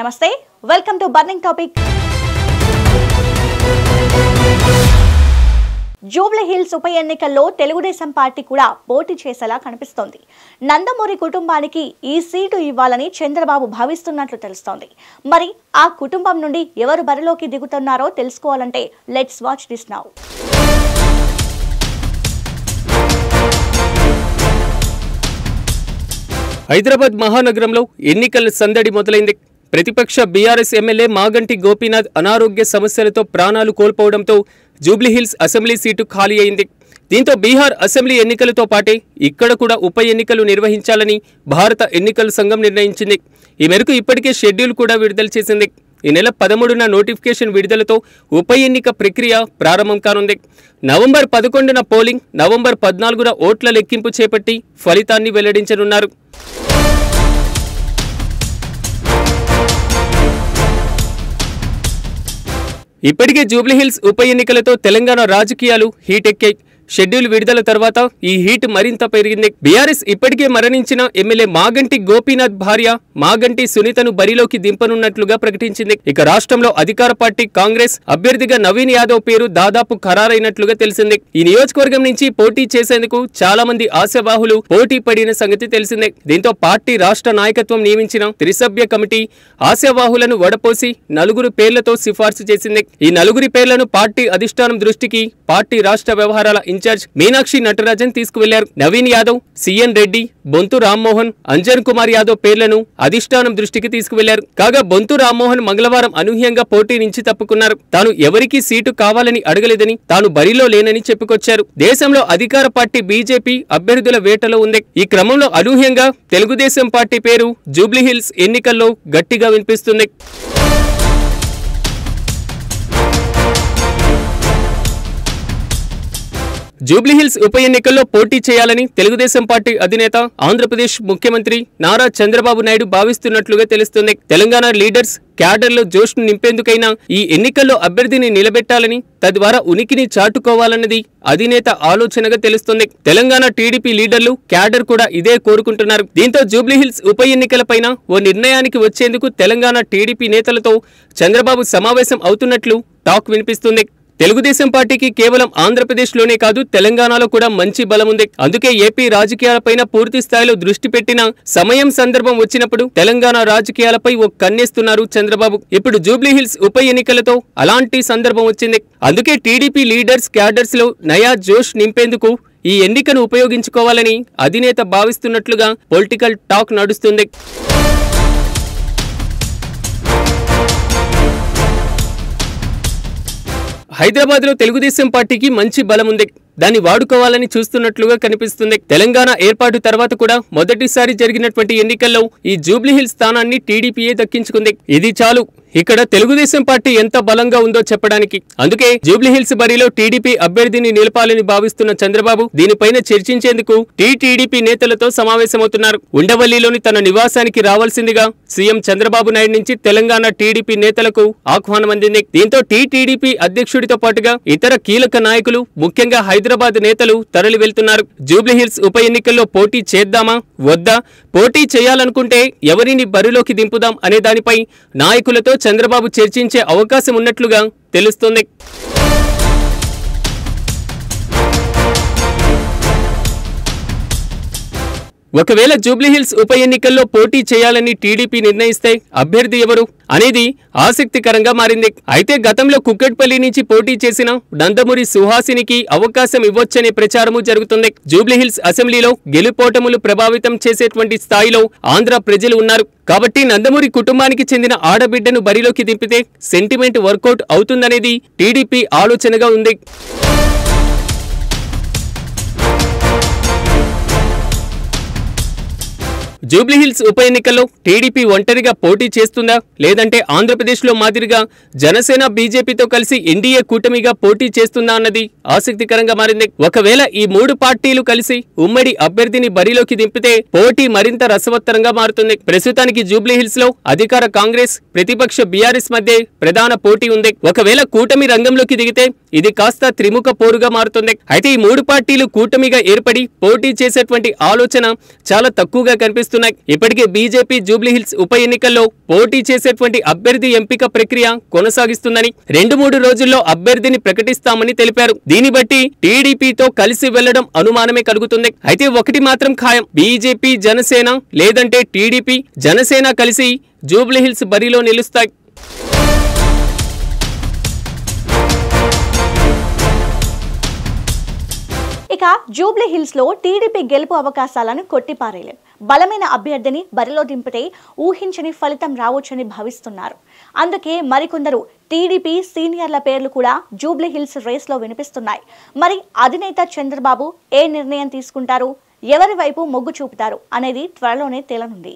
నమస్తే, welcome to burning topic. Jubilee hills ఉప ఎన్నికల్లో తెలుగుదేశం పార్టీ కూడా పోటీ చేసేలా కనిపిస్తోంది. నందమూరి కుటుంబానికి ఈ సీటు ఇవ్వాలని చంద్రబాబు భావిస్తున్నట్లు తెలుస్తోంది. మరి ఆ కుటుంబం నుండి ఎవరు బరిలోకి దిగుతున్నారో తెలుసుకోవాలంటే let's watch this now. Hyderabad మహానగరంలో ఎన్నికల సందడి మొదలైంది. ప్రతిపక్ష బీఆర్ఎస్ ఎమ్మెల్యే మాగంటి గోపీనాథ్ అనారోగ్య సమస్యలతో ప్రాణాలు కోల్పోవడంతో జూబ్లీహిల్స్ అసెంబ్లీ సీటు ఖాళీ అయింది. దీంతో బీహార్ అసెంబ్లీ ఎన్నికలతో పాటే ఇక్కడ కూడా ఉప ఎన్నికలు నిర్వహించాలని భారత ఎన్నికల సంఘం నిర్ణయించింది. ఈ మేరకు ఇప్పటికే షెడ్యూల్ కూడా విడుదల చేసింది. ఈ నెల 13న నోటిఫికేషన్ విడుదలతో ఉప ఎన్నిక ప్రక్రియ ప్రారంభం కానుంది. నవంబర్ 11న పోలింగ్, నవంబర్ 14న ఓట్ల లెక్కింపు చేపట్టి ఫలితాన్ని వెల్లడించనున్నారు. ఇప్పటికే జూబ్లీహిల్స్ ఉప ఎన్నికలతో తెలంగాణ రాజకీయాలు హీటెక్కాయి. షెడ్యూల్ విడుదల తర్వాత ఈ హీట్ మరింత పెరిగింది. బీఆర్ఎస్ ఇప్పటికే మరణించిన ఎమ్మెల్యే మాగంటి గోపీనాథ్ భార్య మాగంటి సునీతను బరిలోకి దింపనున్నట్లుగా ప్రకటించింది. ఇక రాష్ట్రంలో అధికార పార్టీ కాంగ్రెస్ అభ్యర్థిగా నవీన్ యాదవ్ పేరు దాదాపు ఖరారైనట్లుగా తెలిసింది. ఈ నియోజకవర్గం నుంచి పోటీ చేసేందుకు చాలా మంది ఆశావాహులు పోటీ పడిన సంగతి తెలిసిందే. దీంతో పార్టీ రాష్ట్ర నాయకత్వం నియమించిన త్రిసభ్య కమిటీ ఆశావాహులను వడపోసి 4 పేర్లతో సిఫార్సు చేసింది. ఈ 4 పేర్లను పార్టీ అధిష్టానం దృష్టికి పార్టీ రాష్ట్ర వ్యవహారాల ఇన్ఛార్జ్ మీనాక్షి నటరాజన్ తీసుకువెళ్లారు. నవీన్ యాదవ్, సిఎన్ రెడ్డి, బొంతు రామ్మోహన్, అంజన్ కుమార్ యాదవ్ పేర్లను అధిష్టానం దృష్టికి తీసుకువెళ్లారు. కాగా బొంతు రామ్మోహన్ మంగళవారం అనూహ్యంగా పోటీ నుంచి తప్పుకున్నారు. తాను ఎవరికీ సీటు కావాలని అడగలేదని, తాను బరిలో లేనని చెప్పుకొచ్చారు. దేశంలో అధికార పార్టీ బీజేపీ అభ్యర్థుల వేటలో ఉంది. ఈ క్రమంలో అనూహ్యంగా తెలుగుదేశం పార్టీ పేరు జూబ్లీహిల్స్ ఎన్నికల్లో గట్టిగా వినిపిస్తుంది. జూబ్లీహిల్స్ ఉప ఎన్నికల్లో పోటీ చేయాలని తెలుగుదేశం పార్టీ అధినేత ఆంధ్రప్రదేశ్ ముఖ్యమంత్రి నారా చంద్రబాబు నాయుడు భావిస్తున్నట్లుగా తెలుస్తుంది. తెలంగాణ లీడర్స్ క్యాడర్లో జోష్ను నింపేందుకైనా ఈ ఎన్నికల్లో అభ్యర్థిని నిలబెట్టాలని, తద్వారా ఉనికిని చాటుకోవాలన్నది అధినేత ఆలోచనగా తెలుస్తుంది. తెలంగాణ టీడీపీ లీడర్లు క్యాడర్ కూడా ఇదే కోరుకుంటున్నారు. దీంతో జూబ్లీహిల్స్ ఉప ఎన్నికలపైన ఓ నిర్ణయానికి వచ్చేందుకు తెలంగాణ టీడీపీ నేతలతో చంద్రబాబు సమావేశం అవుతున్నట్లు టాక్ వినిపిస్తుంది. తెలుగుదేశం పార్టీకి కేవలం ఆంధ్రప్రదేశ్లోనే కాదు, తెలంగాణలో కూడా మంచి బలం ఉంది. అందుకే ఏపీ రాజకీయాలపైన పూర్తి స్థాయిలో దృష్టి పెట్టిన సమయం సందర్భం వచ్చినప్పుడు తెలంగాణ రాజకీయాలపై ఓ కన్నేస్తున్నారు చంద్రబాబు. ఇప్పుడు జూబ్లీహిల్స్ ఉప ఎన్నికలతో అలాంటి సందర్భం వచ్చింది. అందుకే టీడీపీ లీడర్స్ క్యాడర్స్ లో నయా జోష్ నింపేందుకు ఈ ఎన్నికను ఉపయోగించుకోవాలని అధినేత భావిస్తున్నట్లుగా పొలిటికల్ టాక్ నడుస్తుంది. హైదరాబాద్ లో తెలుగుదేశం పార్టీకి మంచి బలం ఉంది. దాన్ని వాడుకోవాలని చూస్తున్నట్లుగా కనిపిస్తుంది. తెలంగాణ ఏర్పాటు తర్వాత కూడా మొదటిసారి జరిగినటువంటి ఎన్నికల్లో ఈ జూబ్లీహిల్స్ స్థానాన్ని టీడీపీయే దక్కించుకుంది. ఇది చాలు ఇక్కడ తెలుగుదేశం పార్టీ ఎంత బలంగా ఉందో చెప్పడానికి. అందుకే జూబ్లీహిల్స్ బరిలో టీడీపీ అభ్యర్థిని నిలపాలని భావిస్తున్న చంద్రబాబు దీనిపైన చర్చించేందుకు టీడీపీ నేతలతో సమావేశమవుతున్నారు. ఉండవల్లిలోని తన నివాసానికి రావాల్సిందిగా సీఎం చంద్రబాబు నాయుడు నుంచి తెలంగాణ టీడీపీ నేతలకు ఆహ్వానం అందింది. దీంతో టీడీపీ అధ్యక్షుడితో పాటుగా ఇతర కీలక నాయకులు, ముఖ్యంగా హైదరాబాద్ నేతలు తరలి వెళ్తున్నారు. జూబ్లీహిల్స్ ఉప ఎన్నికల్లో పోటీ చేద్దామా వద్దా, పోటీ చేయాలనుకుంటే ఎవరిని బరిలోకి దింపుదాం అనే దానిపై నాయకులతో చంద్రబాబు చర్చించే అవకాశం ఉన్నట్లుగా తెలుస్తోంది. ఒకవేళ జూబ్లీహిల్స్ ఉప ఎన్నికల్లో పోటీ చేయాలని టీడీపీ నిర్ణయిస్తే అభ్యర్థి ఎవరు అనేది ఆసక్తికరంగా మారింది. అయితే గతంలో కుక్కట్పల్లి నుంచి పోటీ చేసిన నందమూరి సుహాసినికి అవకాశం ఇవ్వొచ్చనే ప్రచారము జరుగుతుంది. జూబ్లీహిల్స్ అసెంబ్లీలో గెలుపోటములు ప్రభావితం చేసేటువంటి స్థాయిలో ఆంధ్ర ప్రజలు ఉన్నారు. కాబట్టి నందమూరి కుటుంబానికి చెందిన ఆడబిడ్డను బరిలోకి దింపితే సెంటిమెంట్ వర్కౌట్ అవుతుందనేది టీడీపీ ఆలోచనగా ఉంది. జూబ్లీహిల్స్ ఉప ఎన్నికల్లో టీడీపీ ఒంటరిగా పోటీ చేస్తుందా, లేదంటే ఆంధ్రప్రదేశ్లో మాదిరిగా జనసేన బీజేపీతో కలిసి ఎన్డీఏ కూటమిగా పోటీ చేస్తుందా అన్నది ఆసక్తికరంగా మారింది. ఒకవేళ ఈ 3 పార్టీలు కలిసి ఉమ్మడి అభ్యర్థిని బరిలోకి దింపితే పోటీ మరింత రసవత్తరంగా మారుతుంది. ప్రస్తుతానికి జూబ్లీహిల్స్ లో అధికార కాంగ్రెస్, ప్రతిపక్ష బీఆర్ఎస్ మధ్య ప్రధాన పోటీ ఉంది. ఒకవేళ కూటమి రంగంలోకి దిగితే ఇది కాస్త త్రిముఖ పోరుగా మారుతుంది. అయితే ఈ 3 పార్టీలు కూటమిగా ఏర్పడి పోటీ చేసేటువంటి ఆలోచన చాలా తక్కువగా కనిపిస్తుంది. వినిపిస్తున్నాయి. ఇప్పటికే బీజేపీ జూబ్లీహిల్స్ ఉప ఎన్నికల్లో పోటీ చేసేటువంటి అభ్యర్థి ఎంపిక ప్రక్రియ కొనసాగిస్తుందని 2-3 రోజుల్లో అభ్యర్థిని ప్రకటిస్తామని తెలిపారు. దీన్ని బట్టి టీడీపీతో కలిసి వెళ్లడం అనుమానమే కలుగుతుంది. అయితే ఒకటి మాత్రం ఖాయం, బీజేపీ జనసేన లేదంటే టీడీపీ జనసేన కలిసి జూబ్లీహిల్స్ బరిలో నిలుస్తాయి. ఇక జూబ్లీహిల్స్ లో టీడీపీ గెలుపు అవకాశాలను కొట్టిపారేయలేం. బలమైన అభ్యర్థిని బరిలో దింపితే ఊహించని ఫలితం రావచ్చని భావిస్తున్నారు. అందుకే మరికొందరు టీడీపీ సీనియర్ల పేర్లు కూడా జూబ్లీహిల్స్ రేస్ లో వినిపిస్తున్నాయి. మరి అధినేత చంద్రబాబు ఏ నిర్ణయం తీసుకుంటారు, ఎవరి వైపు మొగ్గు చూపుతారు అనేది త్వరలోనే తేలనుంది.